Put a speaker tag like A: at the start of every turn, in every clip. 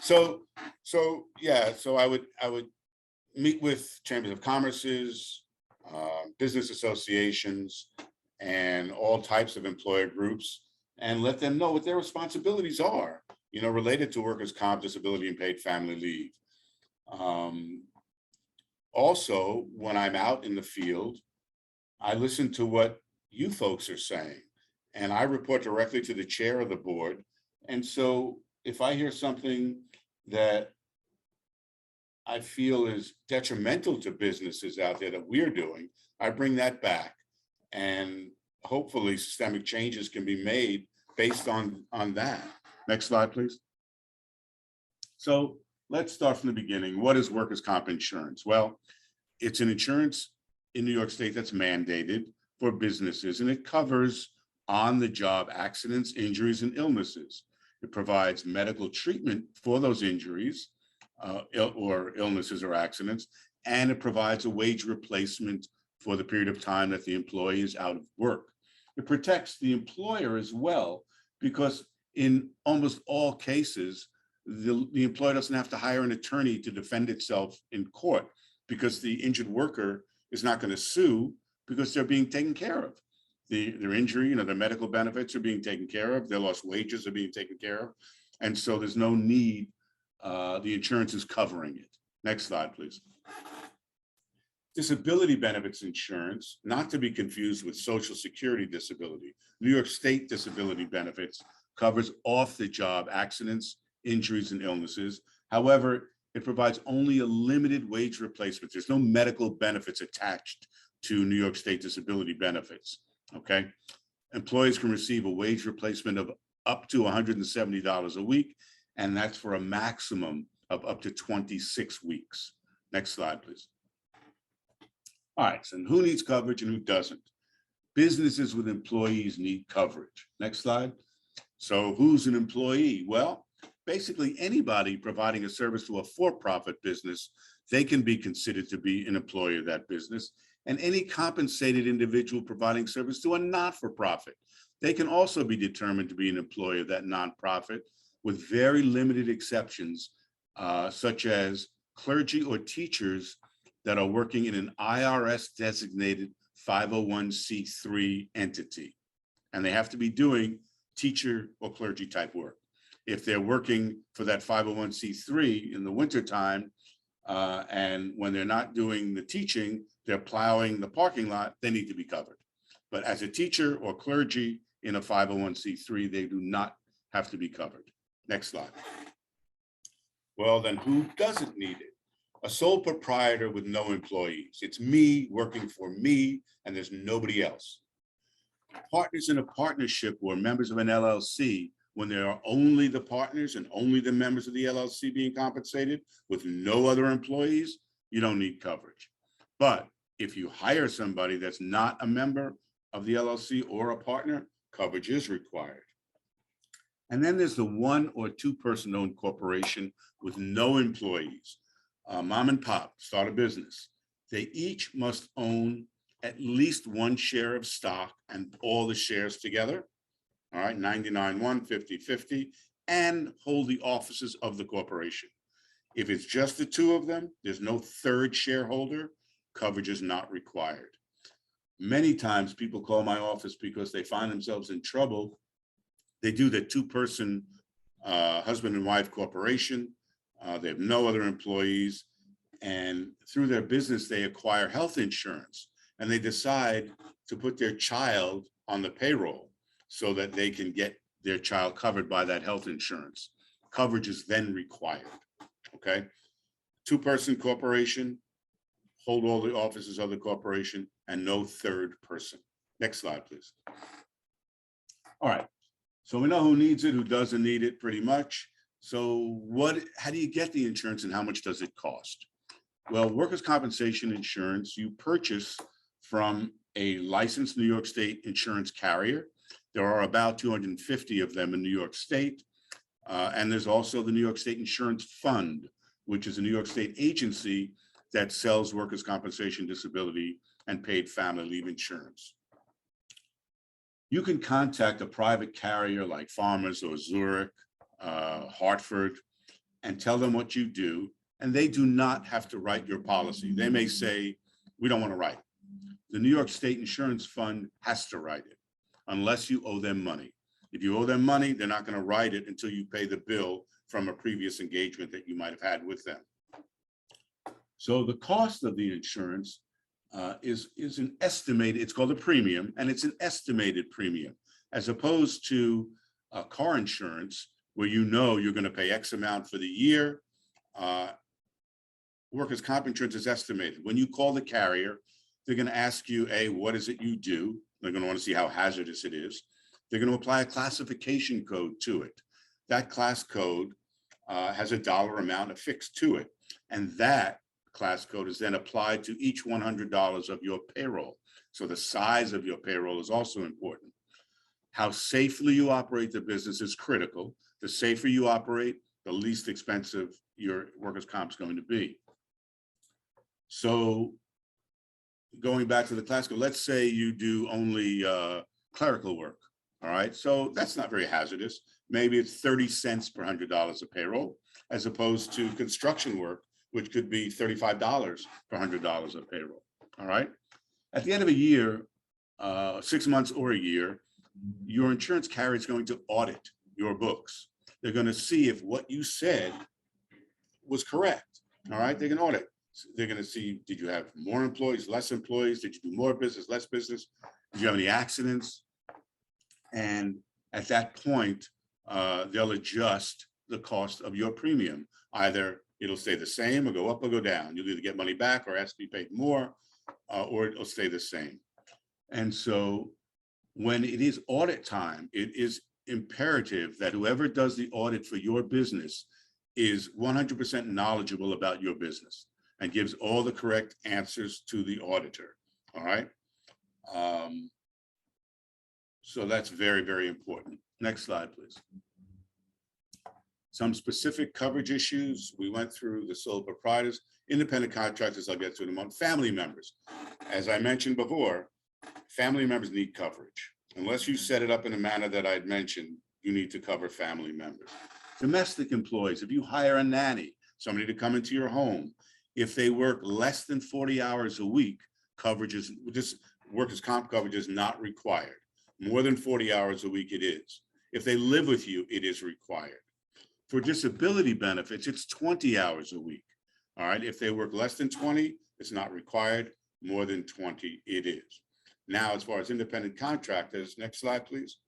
A: So I would meet with chambers of commerce's, business associations, and all types of employer groups, and let them know what their responsibilities are, related to workers' comp, disability, and paid family leave. Also, when I'm out in the field, I listen to what you folks are saying, and I report directly to the chair of the board. And so if I hear something that I feel is detrimental to businesses out there that we're doing, I bring that back, and hopefully systemic changes can be made based on that. Next slide, please. So let's start from the beginning. What is workers' comp insurance? Well, it's an insurance in New York State that's mandated for businesses, and it covers on-the-job accidents, injuries, and illnesses. It provides medical treatment for those injuries or illnesses or accidents, and it provides a wage replacement for the period of time that the employee is out of work. It protects the employer as well, because in almost all cases, the employer doesn't have to hire an attorney to defend itself in court, because the injured worker is not going to sue because they're being taken care of. Their injury, their medical benefits are being taken care of, their lost wages are being taken care of. And so there's no need, the insurance is covering it. Next slide, please. Disability benefits insurance, not to be confused with Social Security disability. New York State disability benefits covers off-the-job accidents, injuries, and illnesses. However, it provides only a limited wage replacement. There's no medical benefits attached to New York State disability benefits, okay? Employees can receive a wage replacement of up to $170 a week, and that's for a maximum of up to 26 weeks. Next slide, please. All right, so who needs coverage and who doesn't? Businesses with employees need coverage. Next slide. So who's an employee? Well, basically anybody providing a service to a for-profit business, they can be considered to be an employee of that business. And any compensated individual providing service to a not-for-profit, they can also be determined to be an employee of that nonprofit, with very limited exceptions, such as clergy or teachers that are working in an IRS designated 501c3 entity. And they have to be doing teacher or clergy type work. If they're working for that 501c3 in the wintertime, and when they're not doing the teaching, they're plowing the parking lot, they need to be covered. But as a teacher or clergy in a 501c3, they do not have to be covered. Next slide. Well, then who doesn't need it? A sole proprietor with no employees. It's me working for me, and there's nobody else. Partners in a partnership or members of an LLC, when there are only the partners and only the members of the LLC being compensated with no other employees, you don't need coverage. But if you hire somebody that's not a member of the LLC or a partner, coverage is required. And then there's the one or two person owned corporation with no employees. Mom and pop start a business. They each must own at least one share of stock and all the shares together. All right, 99-1, 50-50, and hold the offices of the corporation. If it's just the two of them, there's no third shareholder, coverage is not required. Many times people call my office because they find themselves in trouble. They do the two-person husband and wife corporation. They have no other employees, and through their business, they acquire health insurance, and they decide to put their child on the payroll so that they can get their child covered by that health insurance. Coverage is then required, okay? Two-person corporation, hold all the offices of the corporation, and no third person. Next slide, please. All right, so we know who needs it, who doesn't need it, pretty much. So how do you get the insurance and how much does it cost? Well, workers' compensation insurance, you purchase from a licensed New York State insurance carrier. There are about 250 of them in New York State. And there's also the New York State Insurance Fund, which is a New York State agency that sells workers' compensation, disability, and paid family leave insurance. You can contact a private carrier like Farmers or Zurich, Hartford, and tell them what you do, and they do not have to write your policy. They may say, we don't want to write. The New York State Insurance Fund has to write it unless you owe them money. If you owe them money, they're not going to write it until you pay the bill from a previous engagement that you might have had with them. So the cost of the insurance is an estimated, it's called a premium, and it's an estimated premium, as opposed to car insurance, where you know you're going to pay X amount for the year. Workers' comp insurance is estimated. When you call the carrier, they're going to ask you, A, what is it you do? They're going to want to see how hazardous it is. They're going to apply a classification code to it. That class code has a dollar amount affixed to it. And that class code is then applied to each $100 of your payroll. So the size of your payroll is also important. How safely you operate the business is critical. The safer you operate, the least expensive your workers' comp is going to be. So going back to the class code, let's say you do only clerical work. All right, so that's not very hazardous. Maybe it's 30 cents per $100 of payroll, as opposed to construction work, which could be $35 per $100 of payroll. All right. At the end of a year, 6 months or a year, your insurance carrier is going to audit your books. They're going to see if what you said was correct. All right. They can audit. They're going to see, did you have more employees, less employees? Did you do more business, less business? Did you have any accidents? And at that point, they'll adjust the cost of your premium. Either it'll stay the same or go up or go down. You'll either get money back or ask to be paid more, or it'll stay the same. And so when it is audit time, it is imperative that whoever does the audit for your business is 100% knowledgeable about your business and gives all the correct answers to the auditor. All right. So that's very, very important. Next slide, please. Some specific coverage issues. We went through the sole proprietors, independent contractors, I'll get to in a moment, family members. As I mentioned before, family members need coverage. Unless you set it up in a manner that I'd mentioned, you need to cover family members. Domestic employees, if you hire a nanny, somebody to come into your home, if they work less than 40 hours a week, coverage is, this workers' comp coverage is not required. More than 40 hours a week, it is. If they live with you, it is required. For disability benefits, it's 20 hours a week. All right, if they work less than 20, it's not required. More than 20, it is. Now, as far as independent contractors, next slide, please.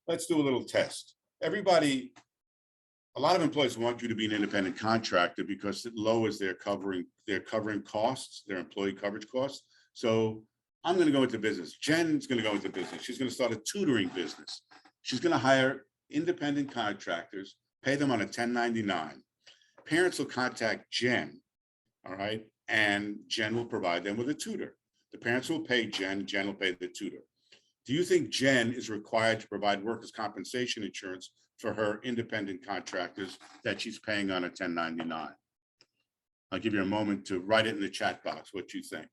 A: Let's do a little test. Everybody, a lot of employees want you to be an independent contractor because it lowers their covering costs, their employee coverage costs. So I'm going to go into business. Jen's going to go into business. She's going to start a tutoring business. She's going to hire independent contractors, pay them on a 1099. Parents will contact Jen, all right, and Jen will provide them with a tutor. The parents will pay Jen, Jen will pay the tutor. Do you think Jen is required to provide workers' compensation insurance for her independent contractors that she's paying on a 1099? I'll give you a moment to write it in the chat box what you think.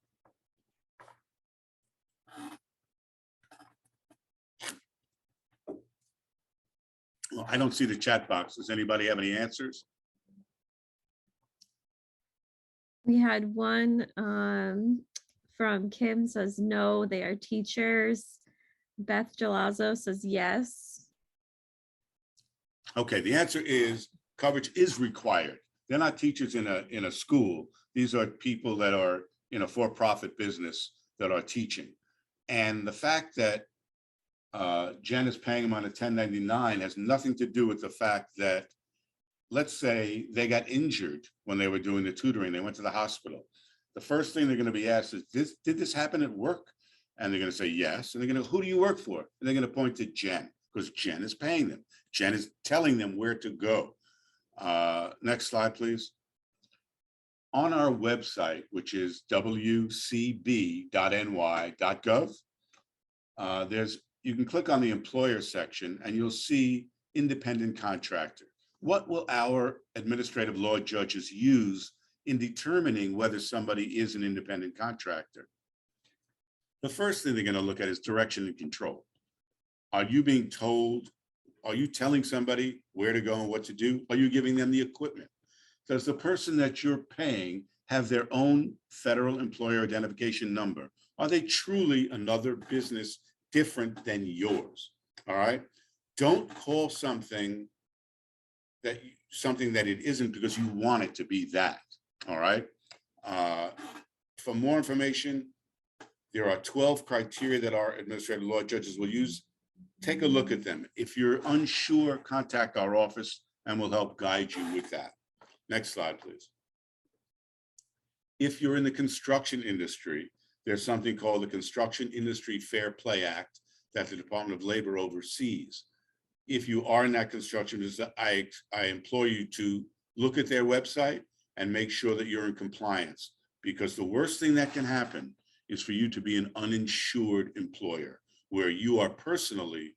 A: Well, I don't see the chat box. Does anybody have any answers?
B: We had one from Kim says no, they are teachers. Beth Gelazzo says yes.
A: Okay, the answer is coverage is required. They're not teachers in a school. These are people that are in a for-profit business that are teaching. And the fact that Jen is paying them on a 1099 has nothing to do with the fact that, let's say they got injured when they were doing the tutoring, they went to the hospital. The first thing they're going to be asked is, did this happen at work? And they're going to say yes. And they're going to, who do you work for? And they're going to point to Jen because Jen is paying them. Jen is telling them where to go. Next slide, please. On our website, which is wcb.ny.gov, you can click on the employer section and you'll see independent contractor. What will our administrative law judges use in determining whether somebody is an independent contractor? The first thing they're going to look at is direction and control. Are you being told Are you telling somebody where to go and what to do? Are you giving them the equipment? Does the person that you're paying have their own federal employer identification number? Are they truly another business different than yours? All right. Don't call something that it isn't because you want it to be that. All right. For more information, there are 12 criteria that our administrative law judges will use. Take a look at them. If you're unsure, contact our office and we'll help guide you with that. Next slide, please. If you're in the construction industry, there's something called the Construction Industry Fair Play Act that the Department of Labor oversees. If you are in that construction business, I implore you to look at their website and make sure that you're in compliance, because the worst thing that can happen is for you to be an uninsured employer, where you are personally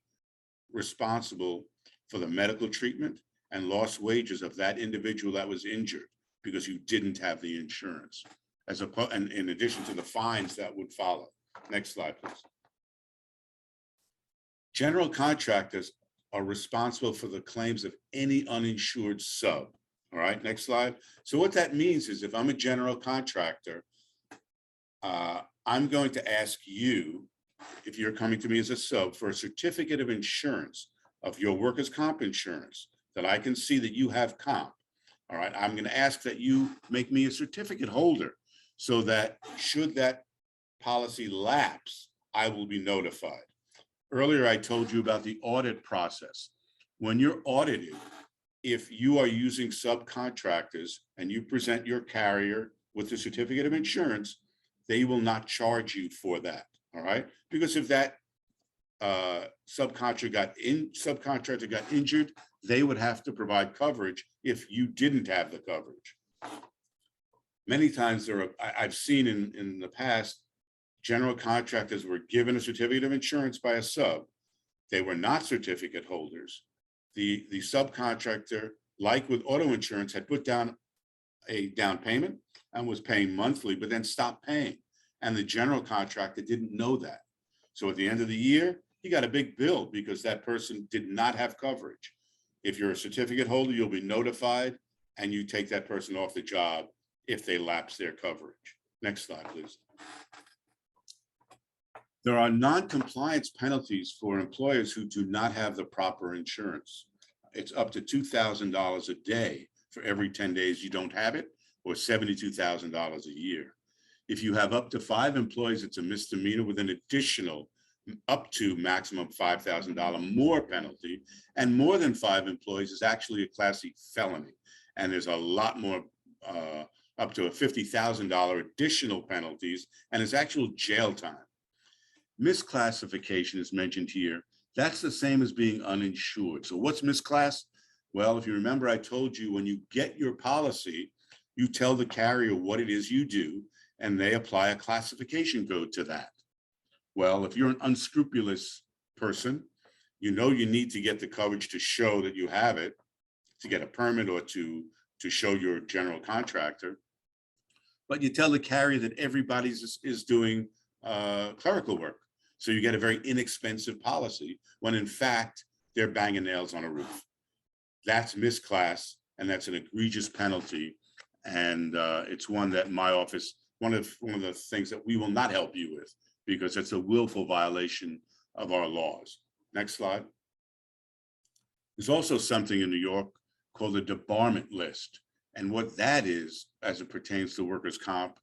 A: responsible for the medical treatment and lost wages of that individual that was injured because you didn't have the insurance, and in addition to the fines that would follow. Next slide, please. General contractors are responsible for the claims of any uninsured sub. All right, next slide. So what that means is if I'm a general contractor, I'm going to ask you, if you're coming to me as a sub, for a certificate of insurance of your workers' comp insurance that I can see that you have comp. All right, I'm going to ask that you make me a certificate holder so that should that policy lapse, I will be notified. Earlier, I told you about the audit process. When you're audited, if you are using subcontractors and you present your carrier with the certificate of insurance, they will not charge you for that. All right, because if that subcontractor got injured, they would have to provide coverage if you didn't have the coverage. Many times I've seen in the past, general contractors were given a certificate of insurance by a sub. They were not certificate holders. The subcontractor, like with auto insurance, had put down a down payment and was paying monthly, but then stopped paying. And the general contractor didn't know that. So at the end of the year, he got a big bill because that person did not have coverage. If you're a certificate holder, you'll be notified and you take that person off the job if they lapse their coverage. Next slide, please. There are non-compliance penalties for employers who do not have the proper insurance. It's up to $2,000 a day for every 10 days you don't have it, or $72,000 a year. If you have up to 5 employees, it's a misdemeanor with an additional up to maximum $5,000 more penalty, and more than 5 employees is actually a Class C felony. And there's a lot more, up to a $50,000 additional penalties, and it's actual jail time. Misclassification is mentioned here. That's the same as being uninsured. So what's misclass? Well, if you remember, I told you when you get your policy, you tell the carrier what it is you do, and they apply a classification code to that. Well, if you're an unscrupulous person, you know you need to get the coverage to show that you have it, to get a permit or to show your general contractor. But you tell the carrier that everybody is doing clerical work. So you get a very inexpensive policy when in fact they're banging nails on a roof. That's misclass, and that's an egregious penalty. And it's one that my office, one of the things that we will not help you with, because it's a willful violation of our laws. Next slide. There's also something in New York called the debarment list. And what that is, as it pertains to workers' comp,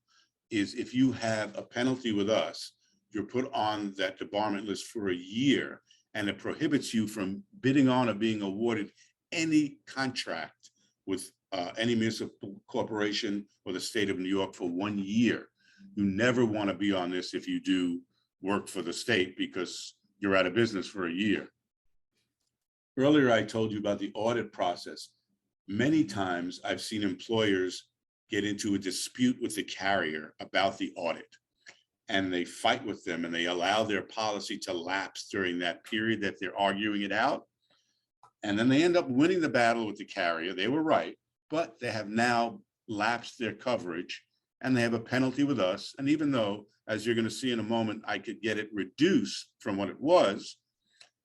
A: is if you have a penalty with us, you're put on that debarment list for a year, and it prohibits you from bidding on or being awarded any contract with any municipal corporation or the state of New York for 1 year. You never want to be on this if you do work for the state, because you're out of business for a year. Earlier, I told you about the audit process. Many times I've seen employers get into a dispute with the carrier about the audit, and they fight with them and they allow their policy to lapse during that period that they're arguing it out. And then they end up winning the battle with the carrier. They were right, but they have now lapsed their coverage and they have a penalty with us. And even though, as you're going to see in a moment, I could get it reduced from what it was,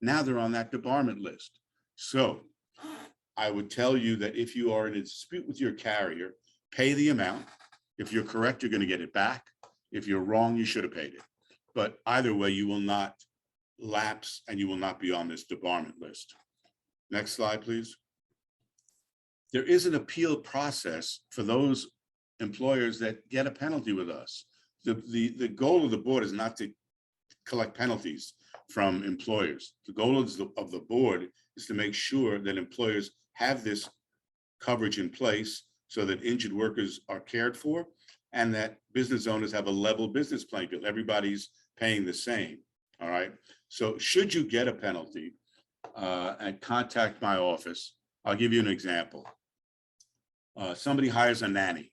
A: now they're on that debarment list. So I would tell you that if you are in a dispute with your carrier, pay the amount. If you're correct, you're going to get it back. If you're wrong, you should have paid it. But either way, you will not lapse and you will not be on this debarment list. Next slide, please. There is an appeal process for those employers that get a penalty with us. The goal of the board is not to collect penalties from employers. The goal of the board is to make sure that employers have this coverage in place so that injured workers are cared for and that business owners have a level business playing field. Everybody's paying the same, all right? So should you get a penalty and contact my office, I'll give you an example. Somebody hires a nanny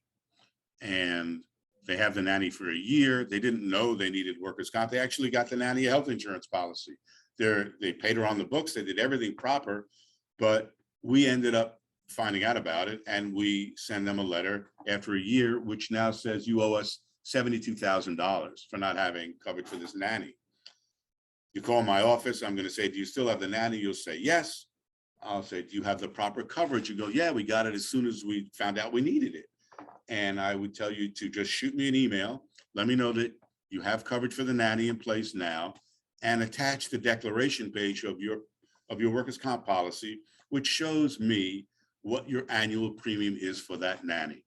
A: and they have the nanny for a year. They didn't know they needed workers' comp. They actually got the nanny a health insurance policy. They paid her on the books. They did everything proper, but we ended up finding out about it and we send them a letter after a year, which now says you owe us $72,000 for not having coverage for this nanny. You call my office, I'm going to say, do you still have the nanny? You'll say, yes. I'll say, do you have the proper coverage? You go, yeah, we got it as soon as we found out we needed it. And I would tell you to just shoot me an email. Let me know that you have coverage for the nanny in place now and attach the declaration page of your workers' comp policy, which shows me what your annual premium is for that nanny.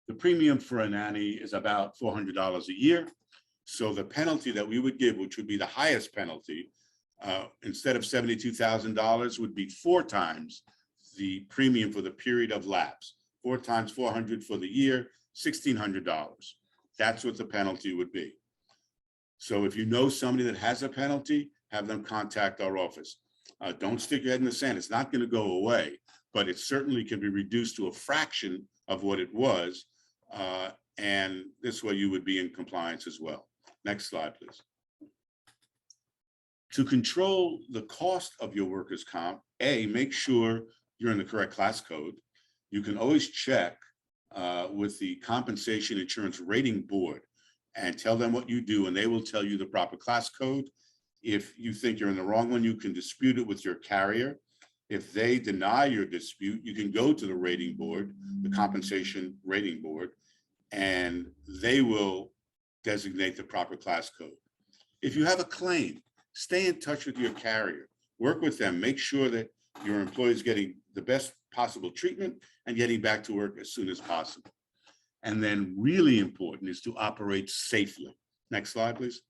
A: The premium for a nanny is about $400 a year. So the penalty that we would give, which would be the highest penalty, instead of $72,000 would be 4 times the premium for the period of lapse. 4 times 400 for the year, $1,600. That's what the penalty would be. So if you know somebody that has a penalty, have them contact our office. Don't stick your head in the sand. It's not going to go away, but it certainly can be reduced to a fraction of what it was. And this way you would be in compliance as well. Next slide, please. To control the cost of your workers' comp, make sure you're in the correct class code. You can always check with the Compensation Insurance Rating Board and tell them what you do, and they will tell you the proper class code. If you think you're in the wrong one, you can dispute it with your carrier. If they deny your dispute, you can go to the rating board, the Compensation Rating Board, and they will designate the proper class code. If you have a claim, stay in touch with your carrier. Work with them. Make sure that your employee is getting the best possible treatment and getting back to work as soon as possible. And then really important is to operate safely. Next slide, please.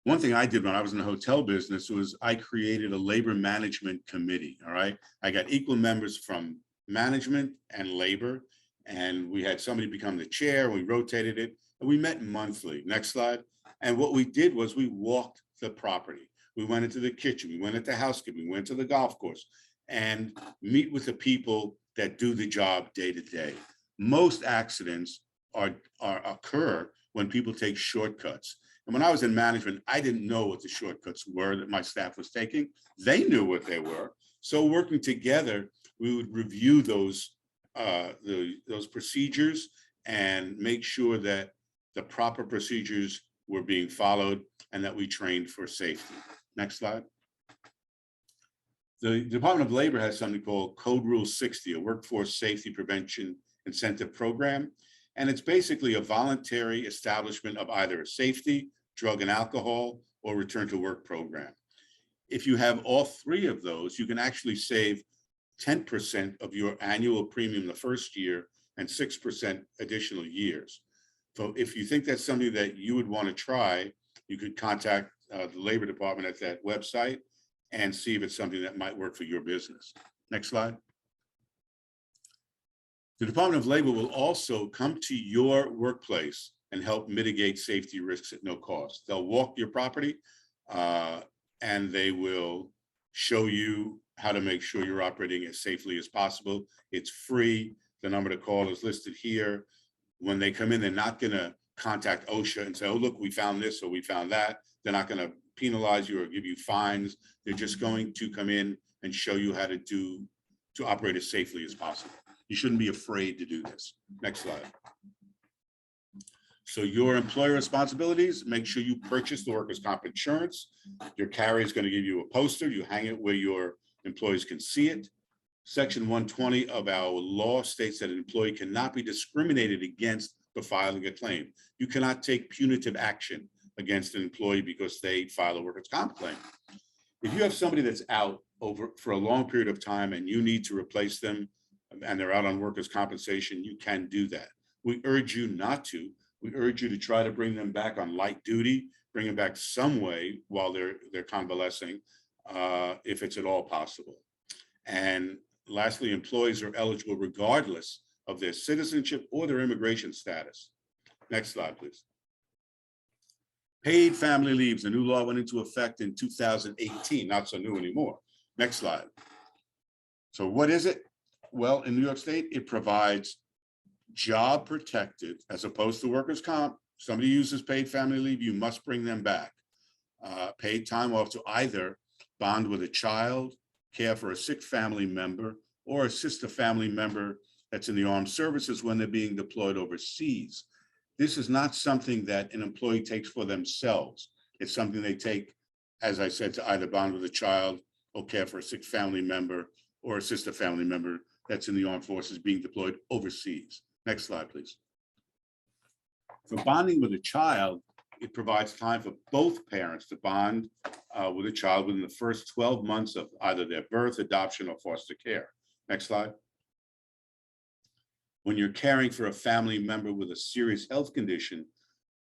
A: One thing I did when I was in the hotel business was I created a labor management committee, all right? I got equal members from management and labor, and we had somebody become the chair, we rotated it, and we met monthly. Next slide. And what we did was we walked the property. We went into the kitchen, we went into housekeeping, we went to the golf course, and meet with the people that do the job day to day. Most accidents occur when people take shortcuts. And when I was in management, I didn't know what the shortcuts were that my staff was taking. They knew what they were. So working together, we would review those procedures and make sure that the proper procedures were being followed and that we trained for safety. Next slide. The Department of Labor has something called Code Rule 60, a workforce safety prevention incentive program. And it's basically a voluntary establishment of either a safety, drug and alcohol, or return to work program. If you have all 3 of those, you can actually save 10% of your annual premium the first year and 6% additional years. So if you think that's something that you would want to try, you could contact the Labor Department at that website and see if it's something that might work for your business. Next slide. The Department of Labor will also come to your workplace and help mitigate safety risks at no cost. They'll walk your property and they will show you how to make sure you're operating as safely as possible. It's free. The number to call is listed here. When they come in, they're not going to contact OSHA and say, oh, look, we found this or we found that. They're not going to penalize you or give you fines. They're just going to come in and show you how to operate as safely as possible. You shouldn't be afraid to do this. Next slide. So your employer responsibilities, make sure you purchase the workers' comp insurance. Your carrier is going to give you a poster. You hang it where your employees can see it. Section 120 of our law states that an employee cannot be discriminated against for filing a claim. You cannot take punitive action against an employee because they file a workers' comp claim. If you have somebody that's out for a long period of time and you need to replace them and they're out on workers' compensation, you can do that. We urge you not to. We urge you to try to bring them back on light duty, bring them back some way while they're convalescing, if it's at all possible. And lastly, employees are eligible regardless of their citizenship or their immigration status. Next slide, please. Paid family leaves. The new law went into effect in 2018, not so new anymore. Next slide. So what is it? Well, in New York State, it provides job protected as opposed to workers' comp. Somebody uses paid family leave, you must bring them back. Paid time off to either bond with a child, care for a sick family member, or assist a family member that's in the armed services when they're being deployed overseas. This is not something that an employee takes for themselves. It's something they take, as I said, to either bond with a child or care for a sick family member or assist a family member that's in the armed forces being deployed overseas. Next slide, please. For bonding with a child, it provides time for both parents to bond with a child within the first 12 months of either their birth, adoption, or foster care. Next slide. When you're caring for a family member with a serious health condition,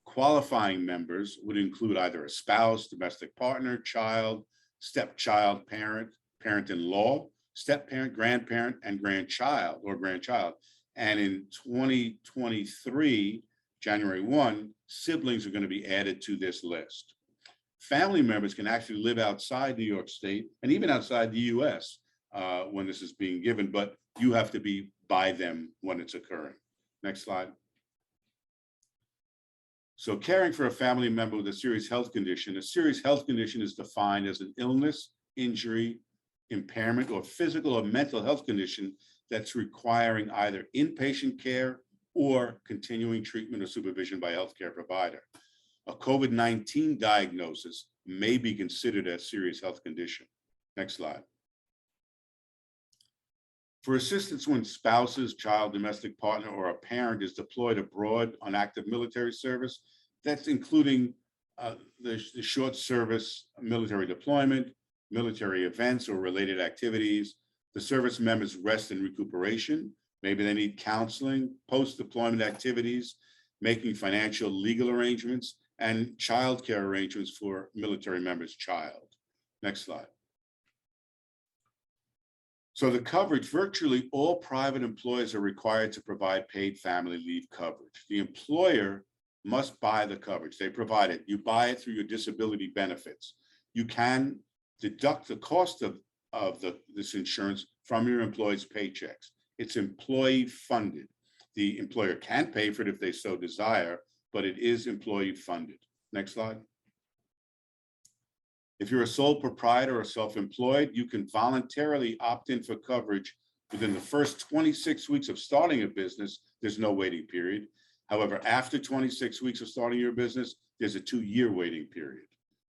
A: qualifying members would include either a spouse, domestic partner, child, stepchild, parent, parent-in-law, step-parent, grandparent, and grandchild or grandchild. And in 2023, January 1, siblings are going to be added to this list. Family members can actually live outside New York State and even outside the US when this is being given, but you have to be by them when it's occurring. Next slide. So caring for a family member with a serious health condition is defined as an illness, injury, impairment, or physical or mental health condition that's requiring either inpatient care or continuing treatment or supervision by a healthcare provider. A COVID-19 diagnosis may be considered a serious health condition. Next slide. For assistance when spouses, child, domestic partner, or a parent is deployed abroad on active military service, that's including the short service military deployment, military events or related activities, the service members' rest and recuperation. Maybe they need counseling, post-deployment activities, making financial legal arrangements, and childcare arrangements for military members' child. Next slide. So the coverage, virtually all private employers are required to provide paid family leave coverage. The employer must buy the coverage. They provide it. You buy it through your disability benefits. You can deduct the cost of this insurance from your employees' paychecks. It's employee funded. The employer can pay for it if they so desire, but it is employee funded. Next slide. If you're a sole proprietor or self-employed, you can voluntarily opt in for coverage within the first 26 weeks of starting a business. There's no waiting period. However, after 26 weeks of starting your business, there's a 2-year waiting period.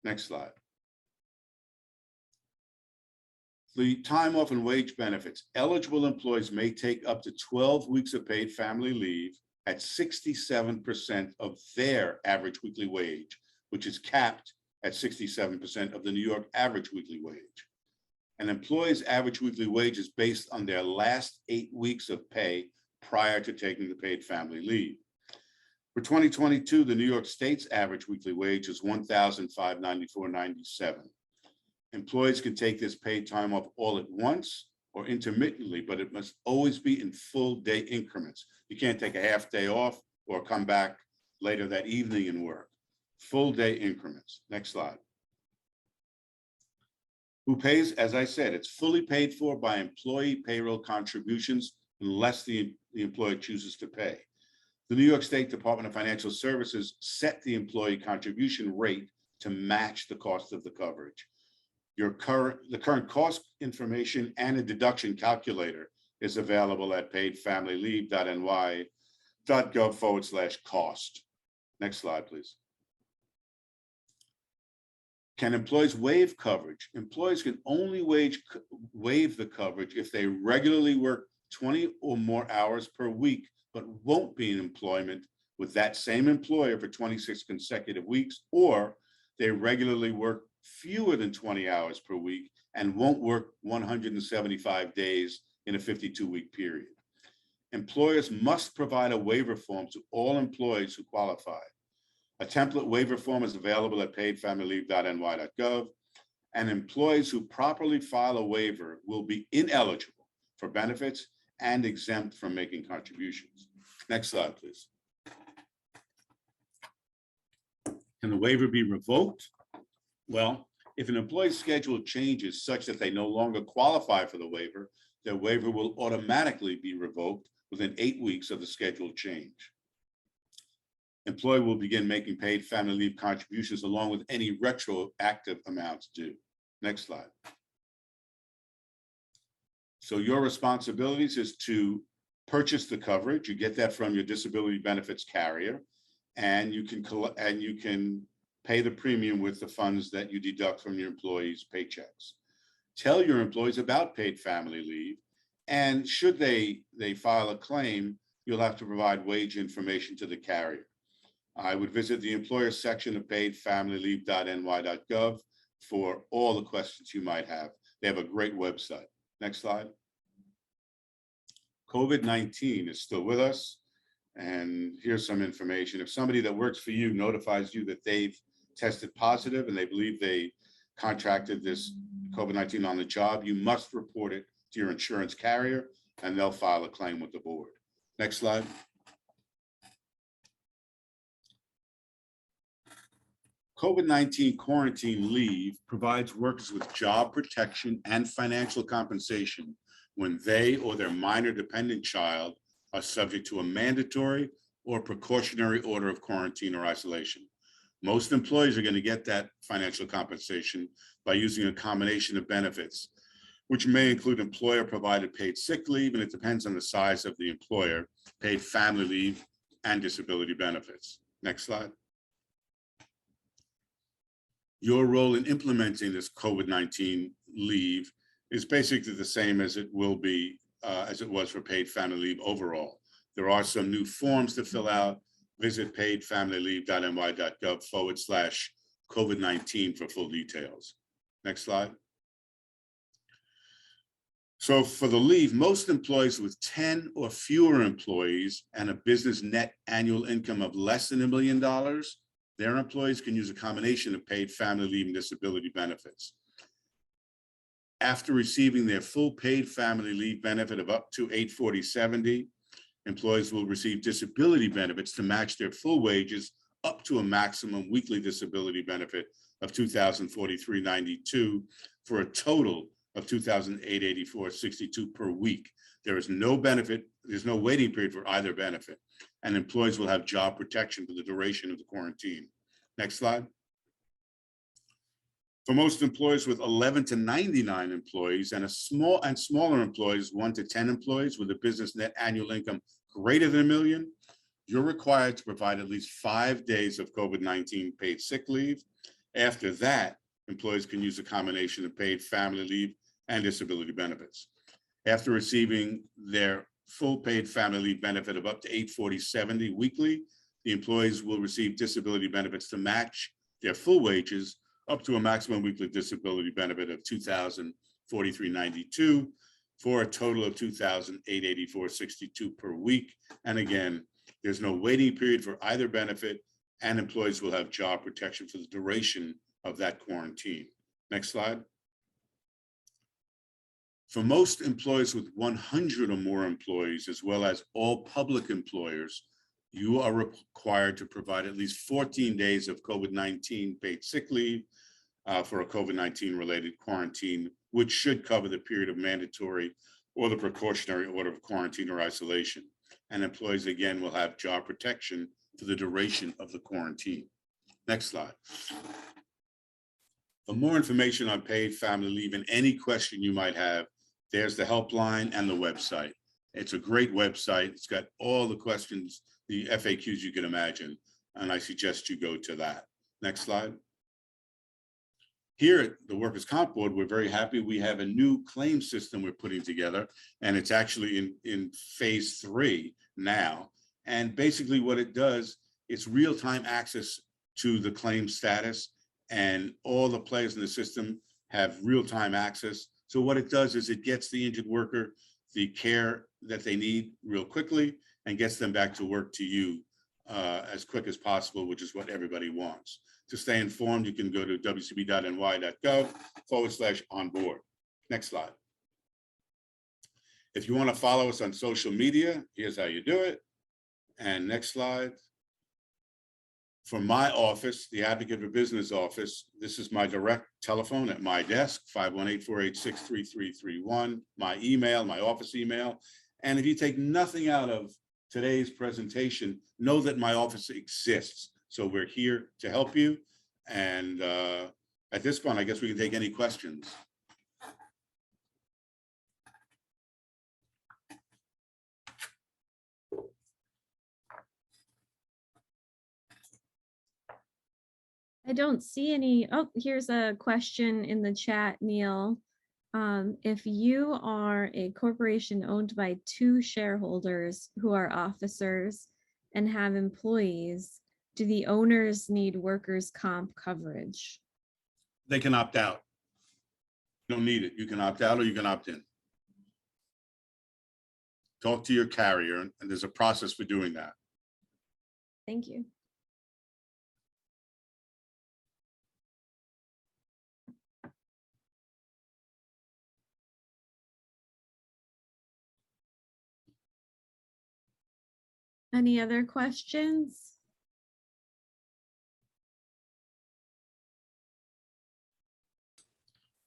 A: Next slide. The time off and wage benefits. Eligible employees may take up to 12 weeks of paid family leave at 67% of their average weekly wage, which is capped at 67% of the New York average weekly wage. An employee's average weekly wage is based on their last 8 weeks of pay prior to taking the paid family leave. For 2022, the New York State's average weekly wage is $1,594.97. Employees can take this paid time off all at once or intermittently, but it must always be in full day increments. You can't take a half day off or come back later that evening and work. Full day increments. Next slide. Who pays? As I said, it's fully paid for by employee payroll contributions unless the employer chooses to pay. The New York State Department of Financial Services set the employee contribution rate to match the cost of the coverage. The current cost information and a deduction calculator is available at paidfamilyleave.ny.gov/cost. Next slide, please. Can employees waive coverage? Employees can only waive the coverage if they regularly work 20 or more hours per week, but won't be in employment with that same employer for 26 consecutive weeks, or they regularly work fewer than 20 hours per week and won't work 175 days in a 52-week period. Employers must provide a waiver form to all employees who qualify. A template waiver form is available at paidfamilyleave.ny.gov, and employees who properly file a waiver will be ineligible for benefits and exempt from making contributions. Next slide, please. Can the waiver be revoked? Well, if an employee's schedule changes such that they no longer qualify for the waiver, their waiver will automatically be revoked within 8 weeks of the schedule change. Employee will begin making paid family leave contributions along with any retroactive amounts due. Next slide. So your responsibilities is to purchase the coverage. You get that from your disability benefits carrier, and you can pay the premium with the funds that you deduct from your employees' paychecks. Tell your employees about paid family leave, and should they file a claim, you'll have to provide wage information to the carrier. I would visit the employer section of paidfamilyleave.ny.gov for all the questions you might have. They have a great website. Next slide. COVID-19 is still with us, and here's some information. If somebody that works for you notifies you that they've tested positive and they believe they contracted this COVID-19 on the job, you must report it to your insurance carrier, and they'll file a claim with the board. Next slide. COVID-19 quarantine leave provides workers with job protection and financial compensation when they or their minor dependent child are subject to a mandatory or precautionary order of quarantine or isolation. Most employees are going to get that financial compensation by using a combination of benefits, which may include employer-provided paid sick leave, and it depends on the size of the employer, paid family leave, and disability benefits. Next slide. Your role in implementing this COVID-19 leave is basically the same as it will be, as it was for paid family leave overall. There are some new forms to fill out. Visit paidfamilyleave.ny.gov/COVID-19 for full details. Next slide. So for the leave, most employees with 10 or fewer employees and a business net annual income of less than $1 million, their employees can use a combination of paid family leave and disability benefits. After receiving their full paid family leave benefit of up to $840.70, employees will receive disability benefits to match their full wages up to a maximum weekly disability benefit of $2,043.92 for a total of $2,884.62 per week. There is no benefit, there's no waiting period for either benefit, and employees will have job protection for the duration of the quarantine. Next slide. For most employees with 11 to 99 employees and smaller employees, 1 to 10 employees with a business net annual income greater than $1 million, you're required to provide at least 5 days of COVID-19 paid sick leave. After that, employees can use a combination of paid family leave and disability benefits. After receiving their full paid family leave benefit of up to $840.70 weekly, the employees will receive disability benefits to match their full wages up to a maximum weekly disability benefit of $2,043.92 for a total of $2,884.62 per week. And again, there's no waiting period for either benefit, and employees will have job protection for the duration of that quarantine. Next slide. For most employees with 100 or more employees, as well as all public employers, you are required to provide at least 14 days of COVID-19 paid sick leave for a COVID-19 related quarantine, which should cover the period of mandatory or the precautionary order of quarantine or isolation. And employees, again, will have job protection for the duration of the quarantine. Next slide. For more information on paid family leave and any question you might have, there's the helpline and the website. It's a great website. It's got all the questions, the FAQs you can imagine. and I suggest you go to that. Next slide. Here at the Workers' Comp Board, we're very happy. We have a new claim system we're putting together, and it's actually in phase 3 now. And basically what it does, it's real-time access to the claim status, and all the players in the system have real-time access. So what it does is it gets the injured worker the care that they need real quickly and gets them back to work to you as quick as possible, which is what everybody wants. To stay informed, you can go to wcb.ny.gov/onboard. Next slide. If you want to follow us on social media, here's how you do it. And next slide. From my office, the Advocate for Business office, this is my direct telephone at my desk, 518-486-3331, my email, my office email. And if you take nothing out of today's presentation, know that my office exists. So we're here to help you. And at this point, I guess we can take any questions.
B: I don't see any. Oh, here's a question in the chat, Neil. If you are a corporation owned by 2 shareholders who are officers and have employees, do the owners need workers' comp coverage?
A: They can opt out. You don't need it. You can opt out or you can opt in. Talk to your carrier, and there's a process for doing that.
B: Thank you. Any other questions?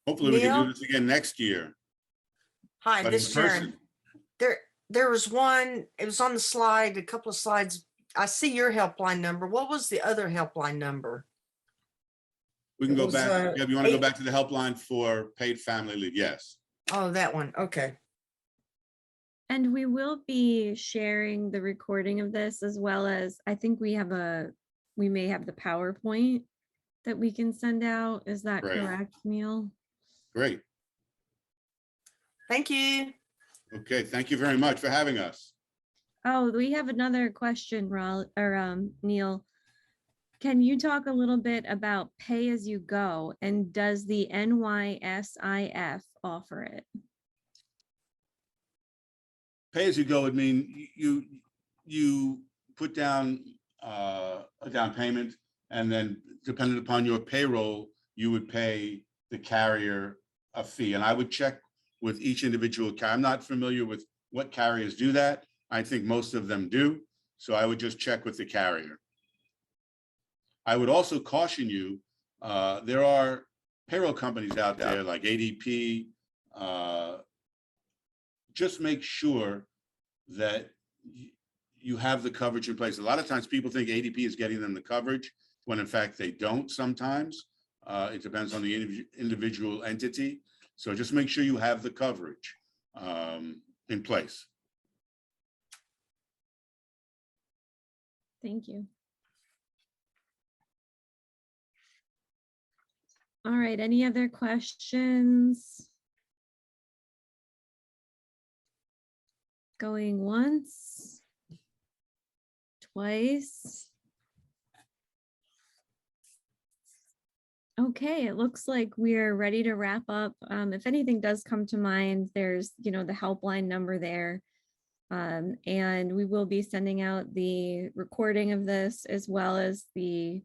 A: Hopefully we can
C: Neil?
A: do this again next year.
C: Hi,
A: But
C: this
A: in
C: is Sharon.
A: person.
C: There was one, it was on the slide, a couple of slides. I see your helpline number. What was the other helpline number?
A: We can
C: It
A: go
C: was,
A: back. Deb, you want to go
C: 8
A: back to the helpline for paid family leave? Yes.
C: Oh, that one. Okay.
B: And we will be sharing the recording of this, as well as I think we may have the PowerPoint that we can send out. Is that
A: Right.
B: correct, Neil?
A: Great.
C: Thank you.
A: Okay. Thank you very much for having us.
B: Oh, we have another question, Neil. Can you talk a little bit about pay as you go, and does the NYSIF offer it?
A: Pay as you go would mean you put down a down payment, and then depending upon your payroll, you would pay the carrier a fee. And I would check with each individual carrier. I'm not familiar with what carriers do that. I think most of them do. So I would just check with the carrier. I would also caution you, there are payroll companies out there like ADP. Just make sure that you have the coverage in place. A lot of times people think ADP is getting them the coverage when in fact they don't sometimes. It depends on the individual entity. So just make sure you have the coverage in place.
B: Thank you. All right, any other questions? Going once, twice. Okay, it looks like we're ready to wrap up. If anything does come to mind, there's, the helpline number there. And we will be sending out the recording of this as well as the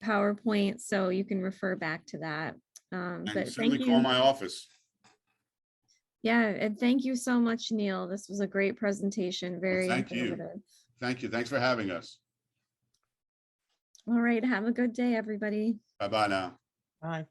B: PowerPoint, so you can refer back to that.
A: And
B: But
A: certainly
B: thank
A: call
B: you.
A: my office.
B: Yeah, and thank you so much, Neil. This was a great presentation, very
A: Thank you.
B: informative.
A: Thank you. Thanks for having us.
B: All right, have a good day, everybody.
A: Bye-bye now.
C: Bye.